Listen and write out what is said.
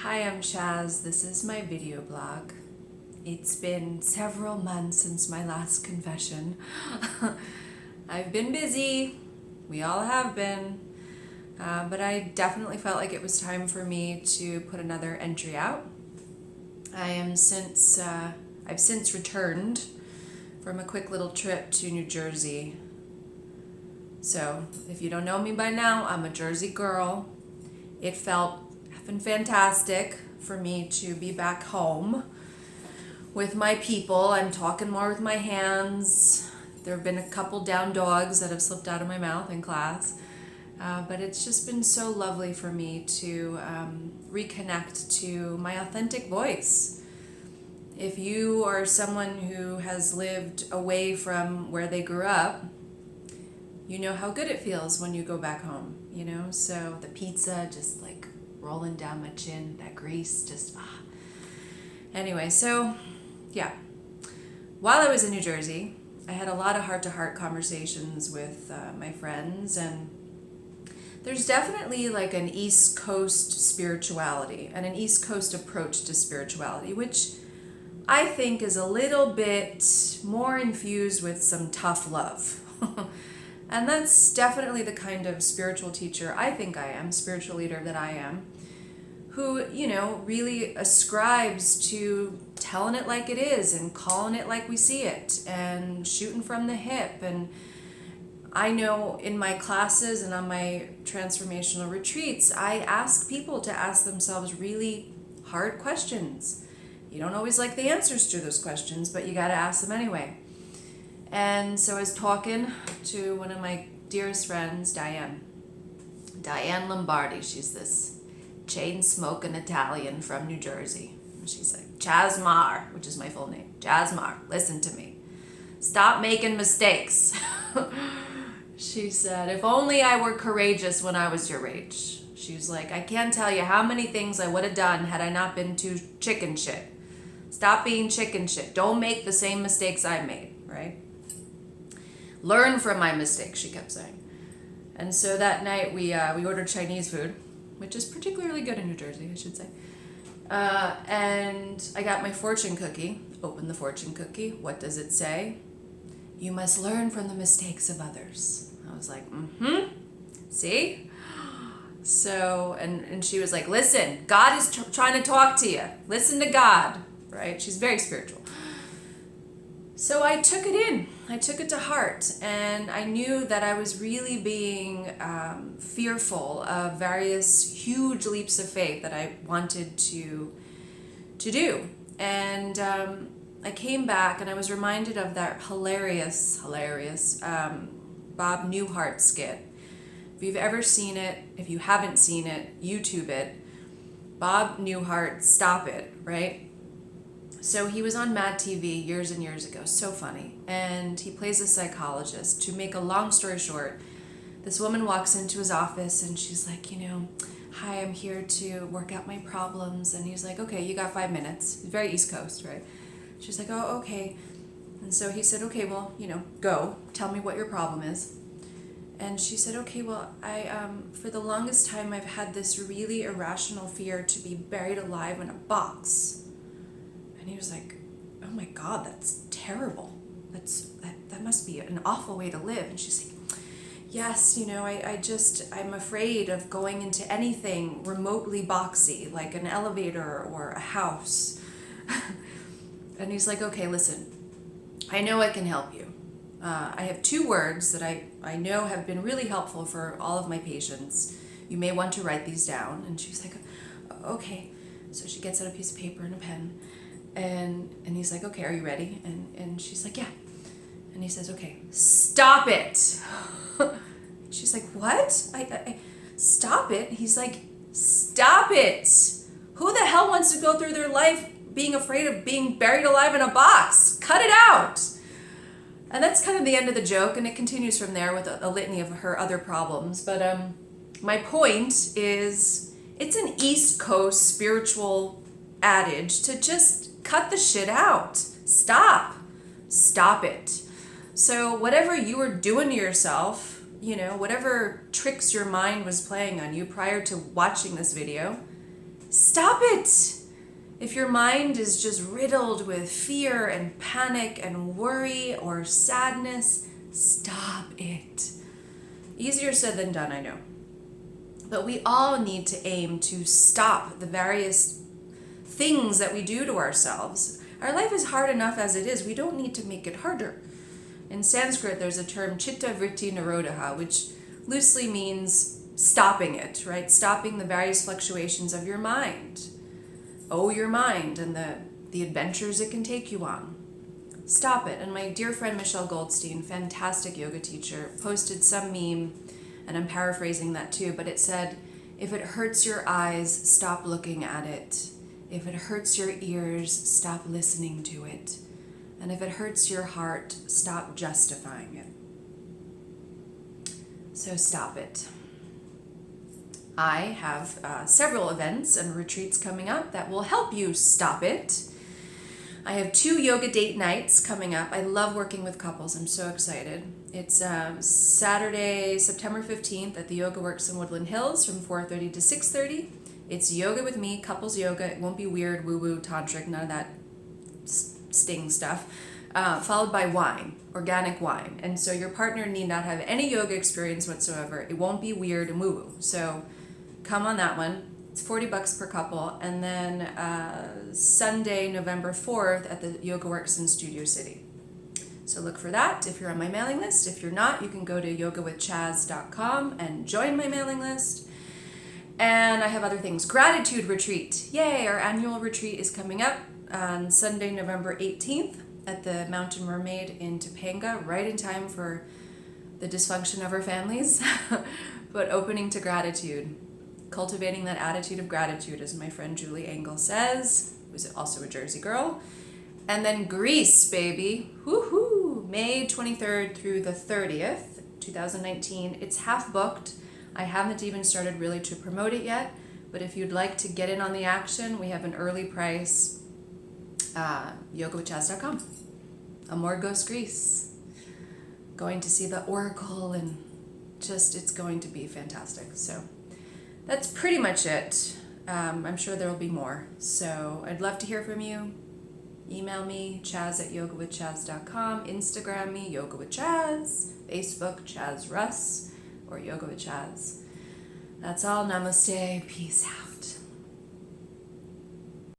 Hi, I'm Chaz. This is my video blog. It's been several months since my last confession. I've been busy. We all have been. But I definitely felt like it was time for me to put another entry out. I've since returned from a quick little trip to New Jersey. So, if you don't know me by now, I'm a Jersey girl. It felt effing fantastic for me to be back home with my people. I'm talking more with my hands. There have been a couple down dogs that have slipped out of my mouth in class. But it's just been so lovely for me to reconnect to my authentic voice. If you are someone who has lived away from where they grew up, you know how good it feels when you go back home, you know? So the pizza just like rolling down my chin, that grease just, Anyway, so yeah. While I was in New Jersey, I had a lot of heart-to-heart conversations with my friends, and there's definitely like an East Coast spirituality and an East Coast approach to spirituality, which I think is a little bit more infused with some tough love. And that's definitely the kind of spiritual teacher I think I am, spiritual leader that I am, who, you know, really ascribes to telling it like it is and calling it like we see it and shooting from the hip. And I know in my classes and on my transformational retreats, I ask people to ask themselves really hard questions. You don't always like the answers to those questions, but you got to ask them anyway. And so I was talking to one of my dearest friends, Diane Lombardi. She's this chain-smoking Italian from New Jersey. And she's like, Chaz Mar, which is my full name. Chaz Mar, listen to me. Stop making mistakes. She said, if only I were courageous when I was your age. She's like, I can't tell you how many things I would have done had I not been too chicken shit. Stop being chicken shit. Don't make the same mistakes I made, right? Learn from my mistakes, she kept saying. And so that night we ordered Chinese food, which is particularly good in New Jersey, I should say. And I got my fortune cookie. Open the fortune cookie. What does it say? You must learn from the mistakes of others. I was like, see? So, and she was like, listen, God is trying to talk to you. Listen to God, right? She's very spiritual. So I took it in. I took it to heart, and I knew that I was really being fearful of various huge leaps of faith that I wanted to do. And I came back and I was reminded of that hilarious Bob Newhart skit. If you've ever seen it, if you haven't seen it, YouTube it. Bob Newhart, Stop It, right? So he was on Mad TV years and years ago, so funny. And he plays a psychologist. To make a long story short, this woman walks into his office and she's like, you know, hi, I'm here to work out my problems. And he's like, okay, you got 5 minutes. He's very East Coast, right? She's like, oh, okay. And so he said, okay, well, you know, go. Tell me what your problem is. And she said, okay, well, I for the longest time, I've had this really irrational fear to be buried alive in a box. And he was like, oh my God, that's terrible. That must be an awful way to live. And she's like, yes, you know, I'm afraid of going into anything remotely boxy, like an elevator or a house. And he's like, okay, listen, I know I can help you. I have 2 words that I know have been really helpful for all of my patients. You may want to write these down. And she's like, okay. So she gets out a piece of paper and a pen. And he's like, okay, are you ready? And she's like, yeah. And he says, okay, stop it. She's like, what? I stop it? He's like, stop it. Who the hell wants to go through their life being afraid of being buried alive in a box? Cut it out. And that's kind of the end of the joke, and it continues from there with a litany of her other problems. But my point is, it's an East Coast spiritual adage to just cut the shit out. Stop it. So whatever you were doing to yourself, you know, whatever tricks your mind was playing on you prior to watching this video, stop it. If your mind is just riddled with fear and panic and worry or sadness, stop it. Easier said than done, I know. But we all need to aim to stop the various things that we do to ourselves. Our life is hard enough as it is. We don't need to make it harder. In Sanskrit, there's a term Citta, vrtti, Nirodaha, which loosely means stopping it, right? Stopping the various fluctuations of your mind. Oh, your mind and the adventures it can take you on. Stop it. And my dear friend Michelle Goldstein, fantastic yoga teacher, posted some meme, and I'm paraphrasing that too, but it said, if it hurts your eyes, stop looking at it. If it hurts your ears, stop listening to it. And if it hurts your heart, stop justifying it. So stop it. I have several events and retreats coming up that will help you stop it. I have 2 yoga date nights coming up. I love working with couples. I'm so excited. It's Saturday, September 15th at the Yoga Works in Woodland Hills from 4:30 to 6:30. It's yoga with me, couples yoga. It won't be weird, woo-woo, tantric, none of that sting stuff. Followed by wine, organic wine. And so your partner need not have any yoga experience whatsoever. It won't be weird and woo-woo. So come on that one. It's $40 per couple. And then Sunday, November 4th at the Yoga Works in Studio City. So look for that if you're on my mailing list. If you're not, you can go to yogawithchaz.com and join my mailing list. And I have other things. Gratitude retreat. Yay, our annual retreat is coming up on Sunday, November 18th at the Mountain Mermaid in Topanga, right in time for the dysfunction of our families, but opening to gratitude. Cultivating that attitude of gratitude, as my friend Julie Engel says, who's also a Jersey girl. And then Greece, baby. Woohoo! May 23rd through the 30th, 2019. It's half booked. I haven't even started really to promote it yet, but if you'd like to get in on the action, we have an early price, yogawithchaz.com. Amorgos, Greece. Going to see the Oracle, and just, it's going to be fantastic. So that's pretty much it. I'm sure there will be more. So I'd love to hear from you. Email me, chaz@yogawithchaz.com. Instagram me, Yoga with Chaz. Facebook, Chaz Russ, or Yoga with Chaz. That's all. Namaste. Peace out.